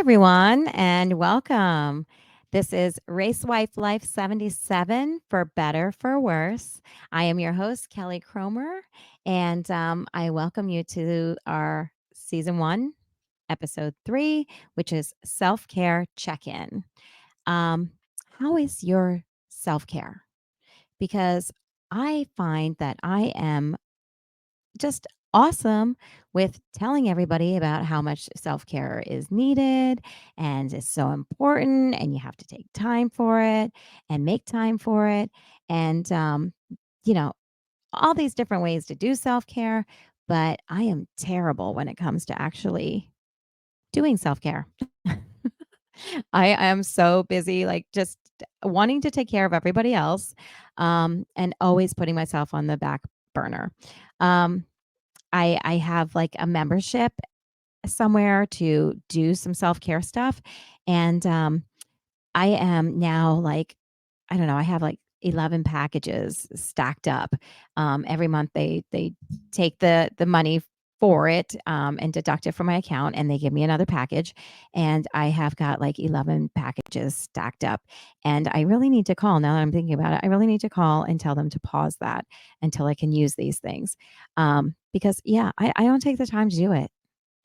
everyone, and welcome. This is Race Wife Life 77 for Better for Worse. I am your host, Kelly Kromer, and I welcome you to our season 1, episode 3, which is self care check in. Um, how is your self care? Because I find that I am just awesome with telling everybody about how much self care is needed and is so important, and you have to take time for it and make time for it. And, you know, all these different ways to do self care. But I am terrible when it comes to actually doing self care. I am so busy, like just wanting to take care of everybody else, and always putting myself on the back burner. Um, I have like a membership somewhere to do some self-care stuff, and, I am now like, I don't know, I have like 11 packages stacked up. Every month they take the money for it, and deduct it from my account, and they give me another package, and I have got like 11 packages stacked up, and I really need to call, now that I'm thinking about it, I really need to call and tell them to pause that until I can use these things. Because yeah, I don't take the time to do it.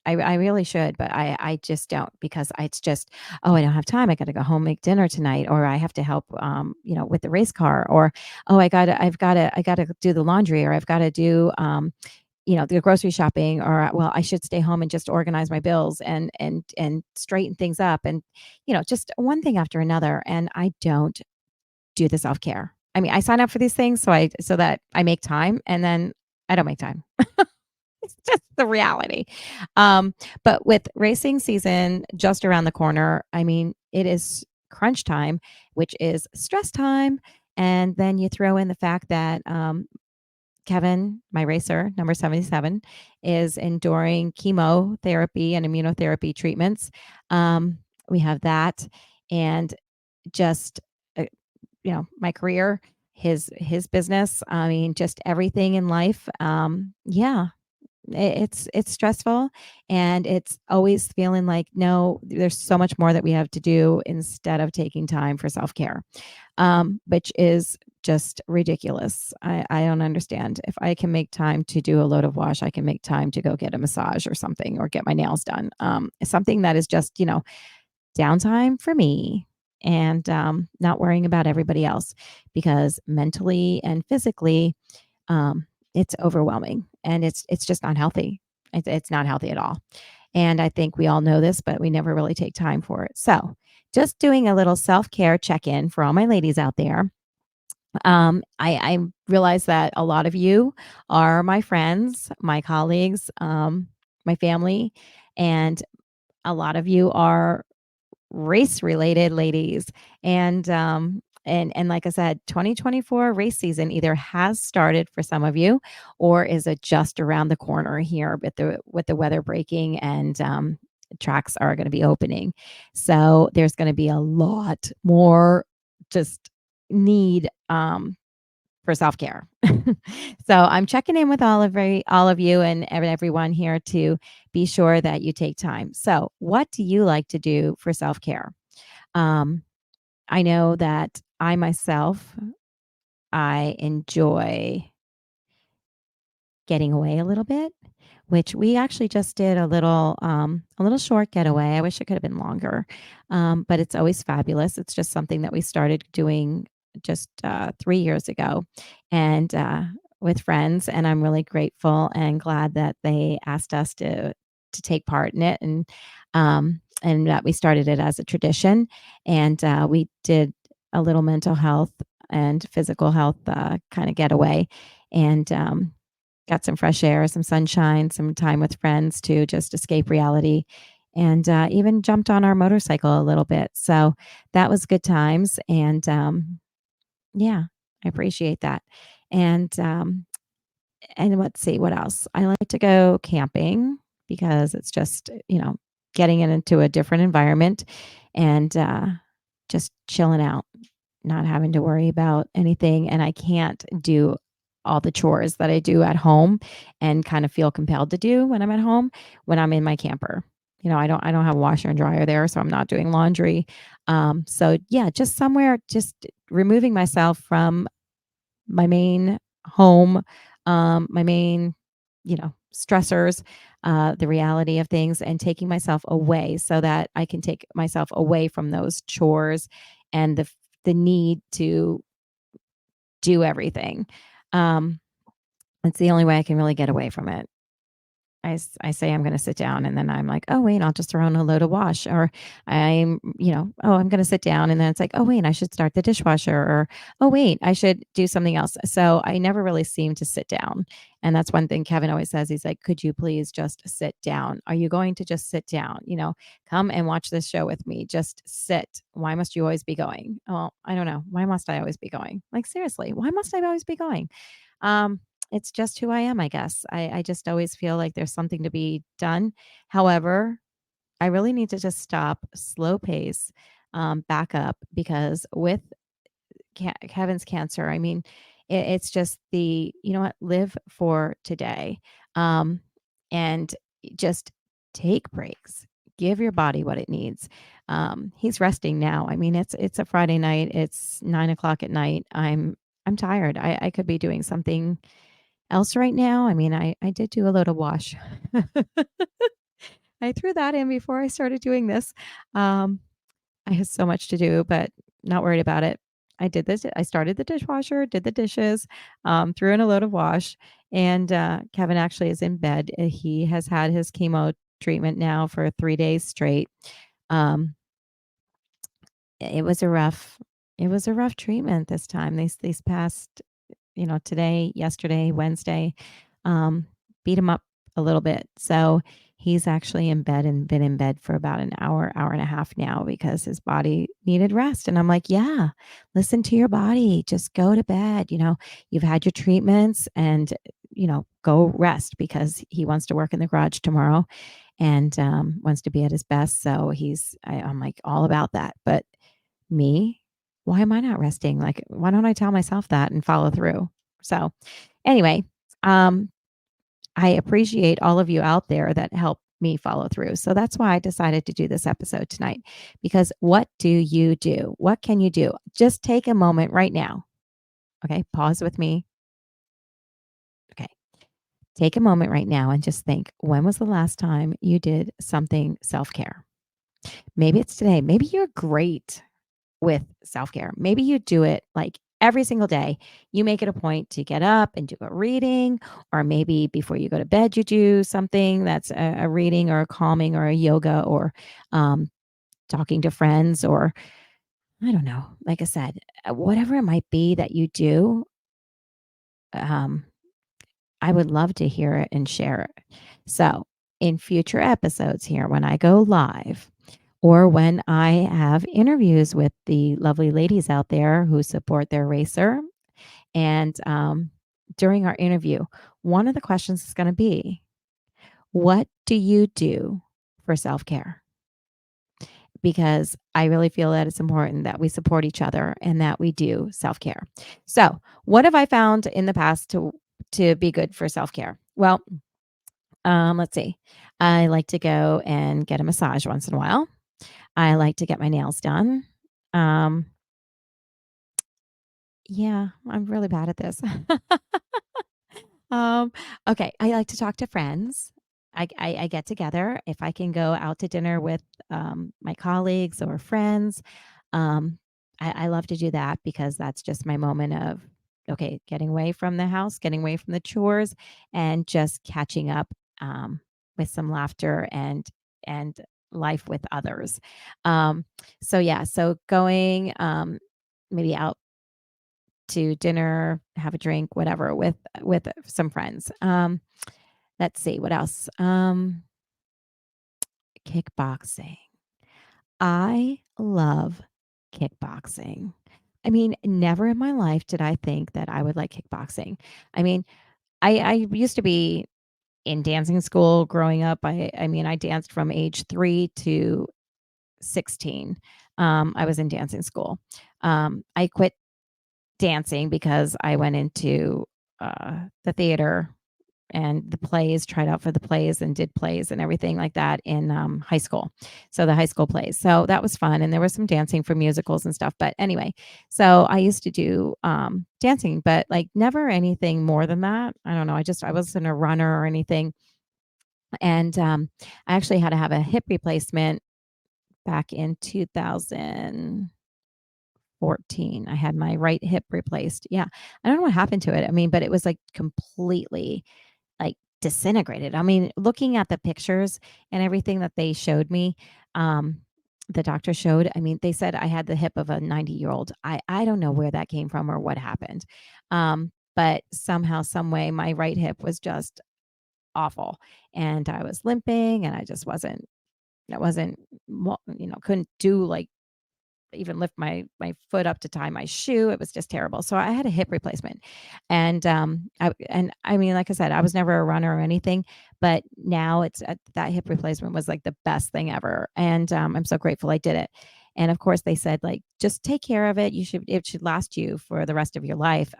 I really should, but I just don't, because it's just, oh, I don't have time. I got to go home, make dinner tonight, or I have to help, with the race car, or oh, I got to do the laundry, or I've got to do, the grocery shopping, or well, I should stay home and just organize my bills and straighten things up, and just one thing after another, and I don't do the self care. I mean, I sign up for these things so that I make time, and then I don't make time. It's just the reality. Um, but with racing season just around the corner, I mean, it is crunch time, which is stress time. And then you throw in the fact that Kevin, my racer, number 77, is enduring chemotherapy and immunotherapy treatments. Um, we have that. And just, my career, his business. I mean, just everything in life. Yeah, it's stressful, and it's always feeling like, no, there's so much more that we have to do instead of taking time for self-care, which is just ridiculous. I don't understand. If I can make time to do a load of wash, I can make time to go get a massage or something, or get my nails done. Something that is just, downtime for me, and not worrying about everybody else, because mentally and physically, it's overwhelming, and it's just not healthy. It's not healthy at all. And I think we all know this, but we never really take time for it. So, just doing a little self care check in for all my ladies out there. I realize that a lot of you are my friends, my colleagues, my family, and a lot of you are race related ladies, and like I said, 2024 race season either has started for some of you, or is it just around the corner here with the weather breaking, and tracks are going to be opening. So there's going to be a lot more just need for self-care. So I'm checking in with all of you and everyone here to be sure that you take time. So, what do you like to do for self-care? Um, I know that I enjoy getting away a little bit, which we actually just did a little short getaway. I wish it could have been longer, but it's always fabulous. It's just something that we started doing just 3 years ago, and with friends. And I'm really grateful and glad that they asked us to take part in it, and that we started it as a tradition. And we did a little mental health and physical health kind of getaway, and got some fresh air, some sunshine, some time with friends to just escape reality, and even jumped on our motorcycle a little bit. So that was good times. And yeah, I appreciate that. And and let's see what else. I like to go camping, because it's just, getting into a different environment, and just chilling out, not having to worry about anything. And I can't do all the chores that I do at home and kind of feel compelled to do when I'm at home, when I'm in my camper. I don't have a washer and dryer there, so I'm not doing laundry. So yeah, just somewhere, just removing myself from my main home, my main, stressors, the reality of things, and taking myself away so that I can take myself away from those chores and the need to do everything. Um, it's the only way I can really get away from it. I say I'm gonna sit down, and then I'm like, "Oh, wait, I'll just throw in a load of wash," or "Oh, I'm gonna sit down," and then it's like, "Oh, wait, I should start the dishwasher," or, "Oh, wait, I should do something else." So I never really seem to sit down, and that's one thing Kevin always says. He's like, "Could you please just sit down? Are you going to just sit down? Come and watch this show with me. Just sit. Why must you always be going?" Well, I don't know. Why must I always be going? Like, seriously, why must I always be going? Um, it's just who I am, I guess. I just always feel like there's something to be done. However, I really need to just stop, slow pace, back up, because with Kevin's cancer, I mean, it's just you know what, live for today, um, and just take breaks. Give your body what it needs. He's resting now. I mean, it's a Friday night. It's 9 o'clock at night. I'm tired. I could be doing something else right now. I mean, I did do a load of wash. I threw that in before I started doing this. Um, I had so much to do, but not worried about it. I did this. I started the dishwasher, did the dishes, threw in a load of wash, and Kevin actually is in bed. He has had his chemo treatment now for 3 days straight. Um, it was a rough, it was a rough treatment this time. These past, today, yesterday, Wednesday, um, beat him up a little bit. So he's actually in bed and been in bed for about an hour, hour and a half now because his body needed rest. And I'm like, yeah, listen to your body. Just go to bed. You've had your treatments, and, go rest, because he wants to work in the garage tomorrow, and wants to be at his best. So I'm like all about that. But me? Why am I not resting? Like, why don't I tell myself that and follow through? So, anyway, um, I appreciate all of you out there that help me follow through. So that's why I decided to do this episode tonight. Because what do you do? What can you do? Just take a moment right now. Okay, pause with me. Okay, take a moment right now and just think, when was the last time you did something self care? Maybe it's today. Maybe you're great with self-care. Maybe you do it like every single day. You make it a point to get up and do a reading, or maybe before you go to bed, you do something that's a reading or a calming or a yoga, or um, talking to friends, or I don't know. Like I said, whatever it might be that you do, um, I would love to hear it and share it. So, in future episodes here, when I go live, or when I have interviews with the lovely ladies out there who support their racer, and during our interview, one of the questions is going to be, what do you do for self care? Because I really feel that it's important that we support each other and that we do self care. So, what have I found in the past to be good for self care? Well, let's see. I like to go and get a massage once in a while. I like to get my nails done. Um, yeah, I'm really bad at this. Um, okay, I like to talk to friends. I get together. If I can go out to dinner with my colleagues or friends, um, I love to do that, because that's just my moment of, okay, getting away from the house, getting away from the chores, and just catching up, with some laughter and life with others. Um, so yeah, so going, maybe out to dinner, have a drink, whatever, with some friends. Let's see what else. Kickboxing. I love kickboxing. I mean, never in my life did I think that I would like kickboxing. I mean, I used to be in dancing school growing up. I mean, I danced from age 3 to 16. I was in dancing school. I quit dancing because I went into the theater and the plays, tried out for the plays and did plays and everything like that in high school. So the high school plays. So that was fun. And there was some dancing for musicals and stuff. But anyway, so I used to do dancing, but like never anything more than that. I don't know. I wasn't a runner or anything. And I actually had to have a hip replacement back in 2014. I had my right hip replaced. Yeah. I don't know what happened to it. I mean, but it was like completely like disintegrated. I mean, looking at the pictures and everything that they showed me, um, the doctor showed, I mean, they said I had the hip of a 90-year-old. I don't know where that came from or what happened. But somehow, some way, my right hip was just awful. And I was limping and I wasn't, couldn't do like even lift my foot up to tie my shoe. It was just terrible. So I had a hip replacement. And I mean, like I said, I was never a runner or anything, but now that hip replacement was like the best thing ever. And I'm so grateful I did it. And of course they said like just take care of it. It should last you for the rest of your life.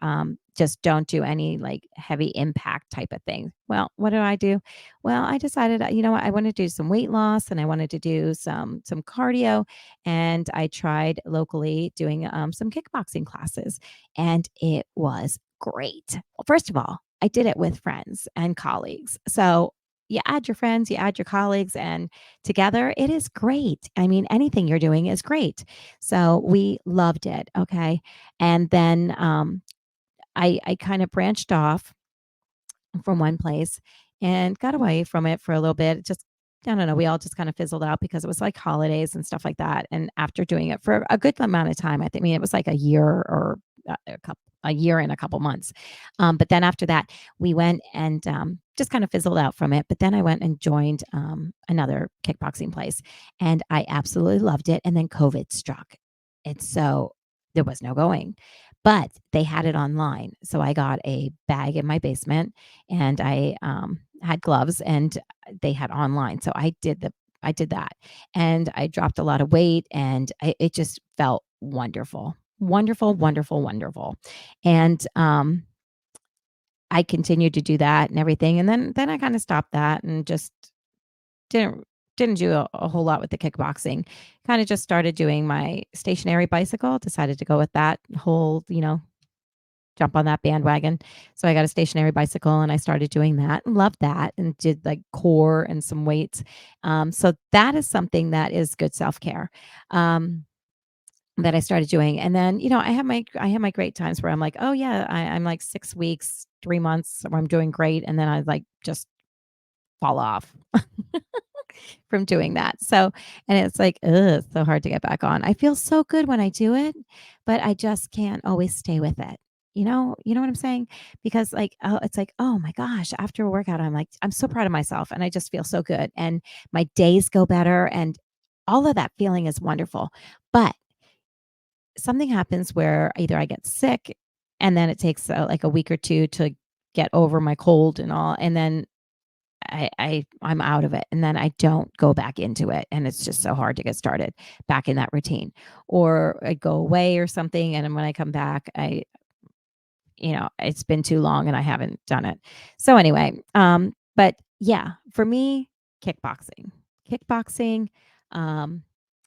Just don't do any like heavy impact type of thing. Well, what did I do? Well, I decided, you know what, I want to do some weight loss and I wanted to do some cardio, and I tried locally doing some kickboxing classes, and it was great. Well, first of all, I did it with friends and colleagues. So you add your friends, you add your colleagues, and together it is great. I mean, anything you're doing is great. So we loved it. Okay. And then I kind of branched off from one place and got away from it for a little bit. It just I don't know, we all just kind of fizzled out because it was like holidays and stuff like that. And after doing it for a good amount of time, I mean, it was like a year or a year and a couple months. But then after that, we went and just kind of fizzled out from it. But then I went and joined another kickboxing place, and I absolutely loved it. And then COVID struck, and so there was no going. But they had it online, so I got a bag in my basement and I had gloves and they had online. So I did that and I dropped a lot of weight and it just felt wonderful, wonderful, wonderful, wonderful. And I continued to do that and everything. And then I kind of stopped that and just didn't didn't do a whole lot with the kickboxing. Kind of just started doing my stationary bicycle, decided to go with that whole, jump on that bandwagon. So I got a stationary bicycle and I started doing that and loved that and did like core and some weights. So that is something that is good self-care. That I started doing. And then, I have my great times where I'm like, oh yeah, I'm like 6 weeks, 3 months where I'm doing great. And then I like just fall off from doing that. So, and it's like, ugh, it's so hard to get back on. I feel so good when I do it, but I just can't always stay with it. You know what I'm saying? Because like, oh, it's like, oh my gosh, after a workout, I'm like, I'm so proud of myself and I just feel so good. And my days go better and all of that feeling is wonderful. But something happens where either I get sick and then it takes like a week or two to get over my cold and all. And then I'm out of it, and then I don't go back into it, and it's just so hard to get started back in that routine. Or I go away or something, and then when I come back, it's been too long and I haven't done it. So anyway, but yeah, for me, kickboxing, kickboxing, um,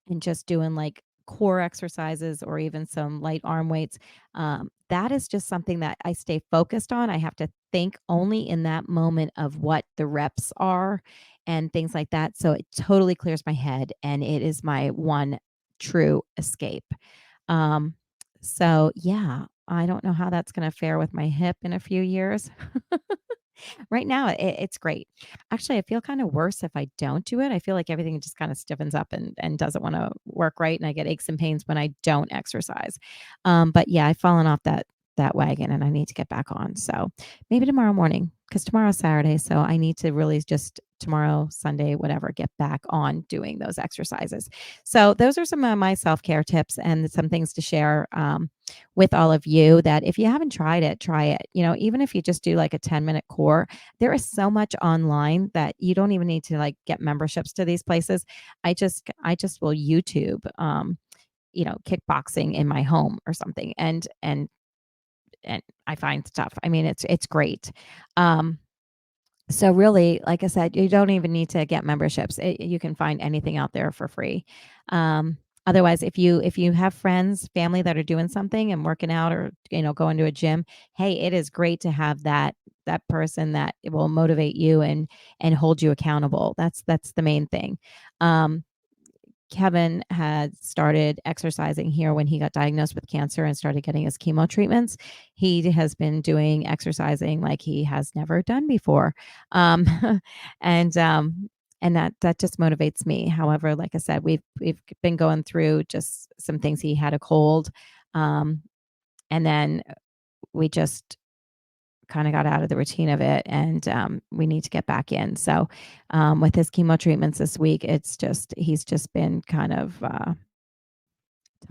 and just doing like core exercises or even some light arm weights. That is just something that I stay focused on. I have to think only in that moment of what the reps are and things like that. So it totally clears my head and it is my one true escape. Um, so yeah, I don't know how that's gonna fare with my hip in a few years. Right now, it's great. Actually, I feel kinda worse if I don't do it. I feel like everything just kinda stiffens up and doesn't wanna work right, and I get aches and pains when I don't exercise. But yeah, I've fallen off that wagon, and I need to get back on. So maybe tomorrow morning, because tomorrow's Saturday, so I need to really just tomorrow, Sunday, whatever, get back on doing those exercises. So those are some of my self-care tips and some things to share, with all of you that if you haven't tried it, try it. Even if you just do like a 10-minute core, there is so much online that you don't even need to like get memberships to these places. I just will YouTube kickboxing in my home or something and I find stuff. I mean, it's great. Um So really, like I said, you don't even need to get memberships. You can find anything out there for free. Um, Otherwise, if you have friends, family that are doing something and working out or going to a gym, hey, it is great to have that person that will motivate you and hold you accountable. That's the main thing. Um, Kevin had started exercising here when he got diagnosed with cancer and started getting his chemo treatments. He has been doing exercising like he has never done before. Um, and that just motivates me. However, like I said, we've been going through just some things. He had a cold. Um, and then we just kind of got out of the routine of it, and we need to get back in. So with his chemo treatments this week, he's just been kind of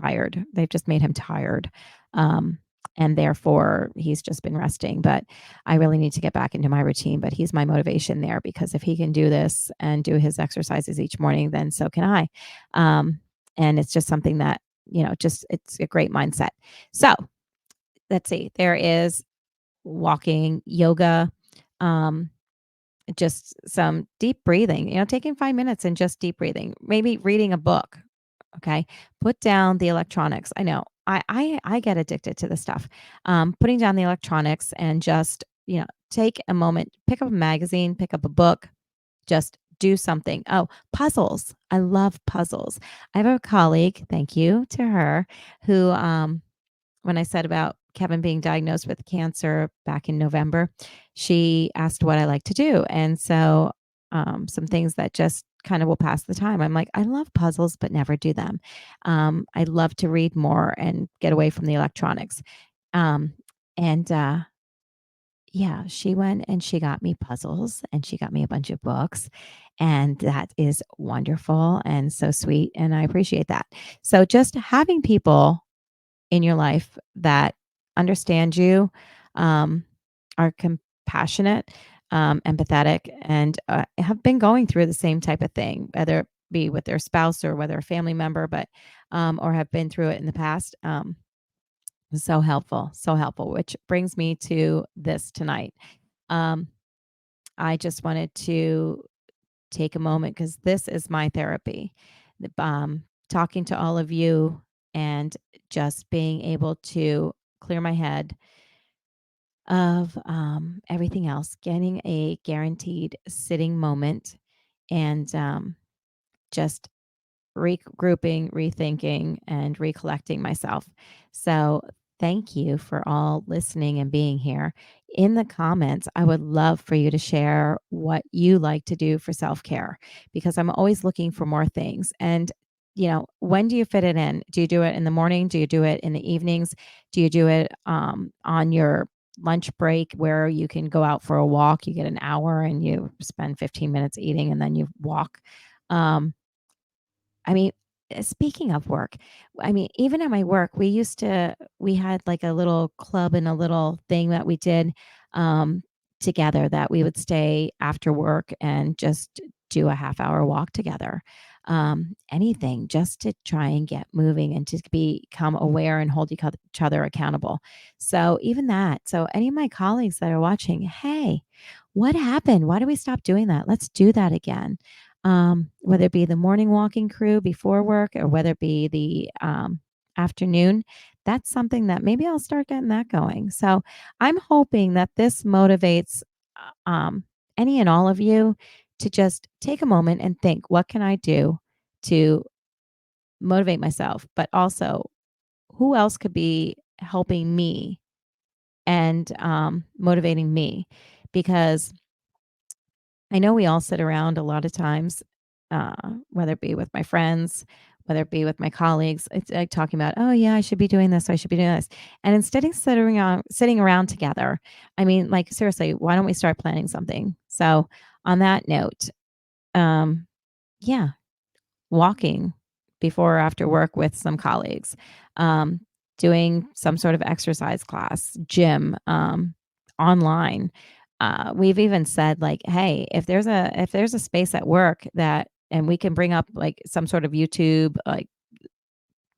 tired. They've just made him tired. Um, and therefore he's just been resting. But I really need to get back into my routine. But he's my motivation there, because if he can do this and do his exercises each morning, then so can I. And it's just something that, just it's a great mindset. So let's see, there is walking, yoga, um, just some deep breathing, taking 5 minutes and just deep breathing, maybe reading a book. Okay. Put down the electronics. I know I get addicted to this stuff. Putting down the electronics and just, take a moment, pick up a magazine, pick up a book, just do something. Oh, puzzles. I love puzzles. I have a colleague, thank you to her, who when I said about Kevin being diagnosed with cancer back in November, she asked what I like to do. And so some things that just kind of will pass the time. I'm like, I love puzzles, but never do them. I love to read more and get away from the electronics. Um, and Yeah, she went and she got me puzzles and she got me a bunch of books. And that is wonderful and so sweet. And I appreciate that. So just having people in your life that understand you, um, are compassionate, empathetic, and have been going through the same type of thing, whether it be with their spouse or whether a family member, but or have been through it in the past. So helpful, so helpful. Which brings me to this tonight. Um, I just wanted to take a moment because this is my therapy. Talking to all of you and just being able to clear my head of everything else, getting a guaranteed sitting moment, and just regrouping, rethinking, and recollecting myself. So, thank you for all listening and being here. In the comments, I would love for you to share what you like to do for self care, because I'm always looking for more things. And, when do you fit it in? Do you do it in the morning? Do you do it in the evenings? Do you do it on your lunch break where you can go out for a walk? You get an hour and you spend 15 minutes eating and then you walk. Um, I mean, speaking of work, I mean, even at my work, we had like a little club and a little thing that we did um, together, that we would stay after work and just do a half-hour walk together. Anything just to try and get moving and to become aware and hold each other accountable. So even that. So any of my colleagues that are watching, hey, what happened? Why do we stop doing that? Let's do that again. Whether it be the morning walking crew before work or whether it be the afternoon, that's something that maybe I'll start getting that going. So I'm hoping that this motivates any and all of you to just take a moment and think, what can I do to motivate myself? But also, who else could be helping me and motivating me? Because I know we all sit around a lot of times, whether it be with my friends, whether it be with my colleagues, it's like talking about, oh yeah, I should be doing this, I should be doing this. And instead of sitting around together, I mean, like seriously, why don't we start planning something? So on that note, um, yeah, walking before or after work with some colleagues, um, doing some sort of exercise class, gym, online. We've even said like, hey, if there's a space at work that and we can bring up like some sort of YouTube like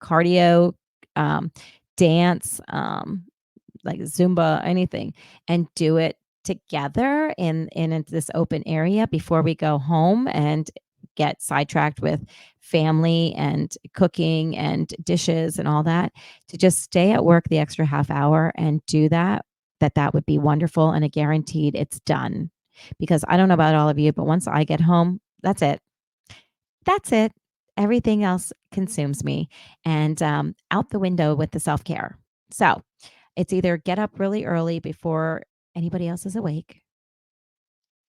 cardio, um, dance, like Zumba, anything, and do it together in this open area before we go home and get sidetracked with family and cooking and dishes and all that, to just stay at work the extra half hour and do that would be wonderful, and a guaranteed it's done. Because I don't know about all of you, but once I get home, that's it. That's it. Everything else consumes me, and out the window with the self-care. So, it's either get up really early before anybody else is awake,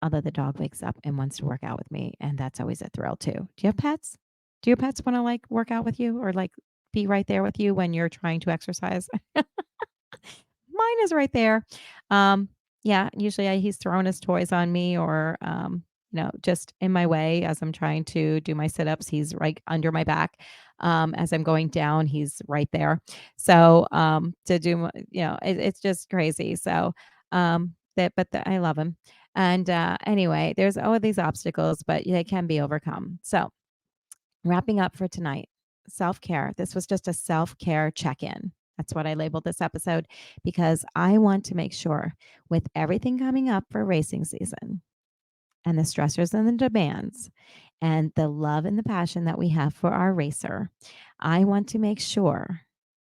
although the dog wakes up and wants to work out with me, and that's always a thrill too. Do you have pets? Do your pets wanna, like, work out with you or, like, be right there with you when you're trying to exercise? Mine is right there. Um, yeah, usually he's throwing his toys on me or, just in my way as I'm trying to do my sit-ups. He's right under my back. As I'm going down, he's right there. So, to do, it's just crazy. So, I love him. And anyway, there's all of these obstacles, but they can be overcome. So, wrapping up for tonight, self care. This was just a self care check in. That's what I labeled this episode because I want to make sure with everything coming up for racing season and the stressors and the demands and the love and the passion that we have for our racer, I want to make sure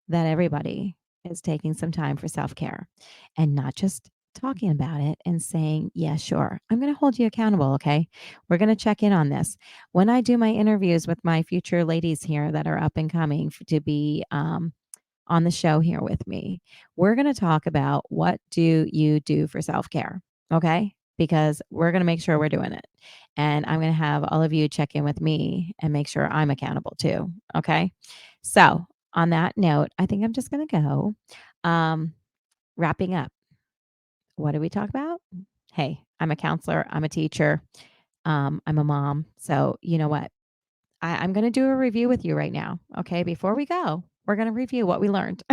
that everybody is taking some time for self care and not just talking about it and saying, yeah, sure, I'm going to hold you accountable. Okay. We're going to check in on this. When I do my interviews with my future ladies here that are up and coming to be on the show here with me, we're going to talk about what do you do for self-care, okay? Because we're going to make sure we're doing it. And I'm going to have all of you check in with me and make sure I'm accountable too, okay? So, on that note, I think I'm just going to go. Um, Wrapping up, what did we talk about? Hey, I'm a counselor, I'm a teacher, I'm a mom. So, you know what? I'm going to do a review with you right now, okay? Before we go, we're going to review what we learned.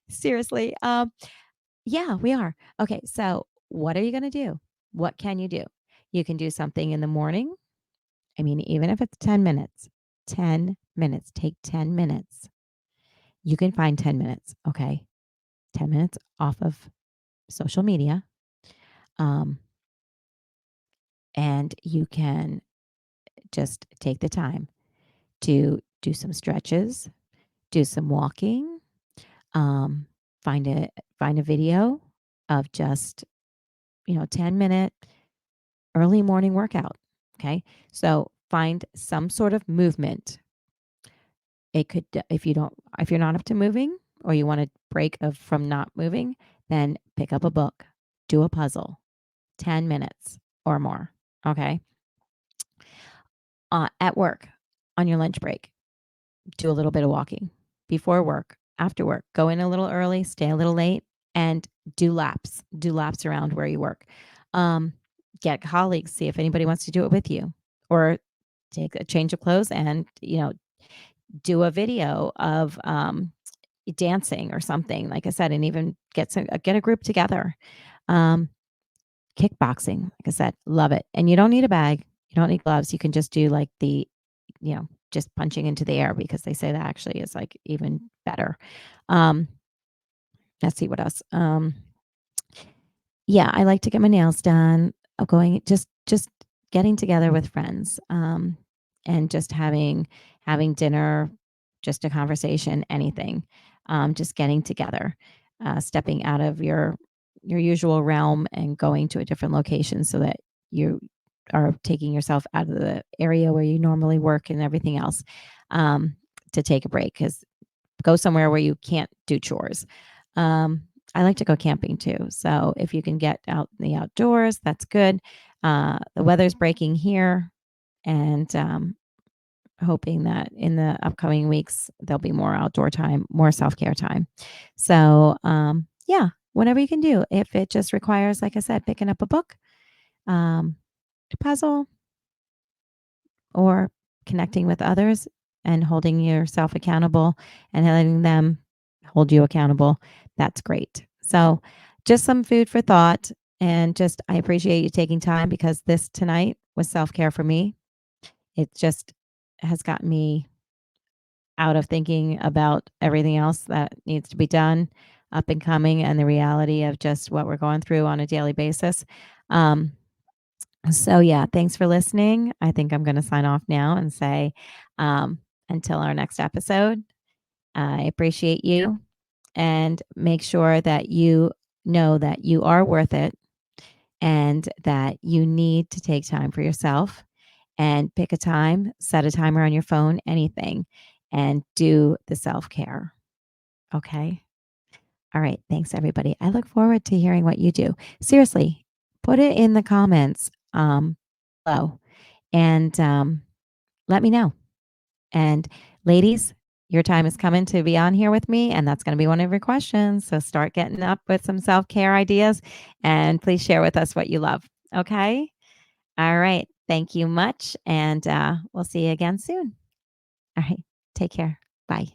Seriously. Yeah, we are. Okay, so what are you going to do? What can you do? You can do something in the morning. I mean, even if it's 10 minutes, 10 minutes, take 10 minutes. You can find 10 minutes, okay? 10 minutes off of social media. Um, and you can just take the time to do some stretches, do some walking, um, find a find a video of just 10-minute early morning workout. Okay. So find some sort of movement. It could, if you're not up to moving or you want to break from not moving, then pick up a book, do a puzzle, 10 minutes or more. Okay. At work, on your lunch break, do a little bit of walking before work, after work, go in a little early, stay a little late, and do laps around where you work. Um, get colleagues, see if anybody wants to do it with you, or take a change of clothes and do a video of dancing or something. Like I said, and even get a group together. Um, Kickboxing, like I said, love it. And you don't need a bag, you don't need gloves. You can just do like just punching into the air because they say that actually is like even better. Um, let's see what else. Yeah, I like to get my nails done. Going just getting together with friends, and just having dinner, just a conversation, anything. Just getting together, stepping out of your usual realm and going to a different location so that you are taking yourself out of the area where you normally work and everything else, um, to take a break. Because go somewhere where you can't do chores. Um, I like to go camping too. So if you can get out in the outdoors, that's good. The weather's breaking here, and hoping that in the upcoming weeks there'll be more outdoor time, more self care time. So yeah, whatever you can do. If it just requires, like I said, picking up a book, um, a puzzle, or connecting with others and holding yourself accountable and letting them hold you accountable, that's great. So, just some food for thought. And just, I appreciate you taking time because this tonight was self care for me. It just has gotten me out of thinking about everything else that needs to be done. up and coming and the reality of just what we're going through on a daily basis. Um, so, yeah, thanks for listening. I think I'm going to sign off now and say, um, until our next episode, I appreciate you and make sure that you know that you are worth it and that you need to take time for yourself and pick a time, set a timer on your phone, anything, and do the self care. Okay. All right. Thanks, everybody. I look forward to hearing what you do. Seriously, put it in the comments below and let me know. And ladies, your time is coming to be on here with me, and that's going to be one of your questions. So start getting up with some self care ideas and please share with us what you love. Okay. All right. Thank you much. And we'll see you again soon. All right. Take care. Bye.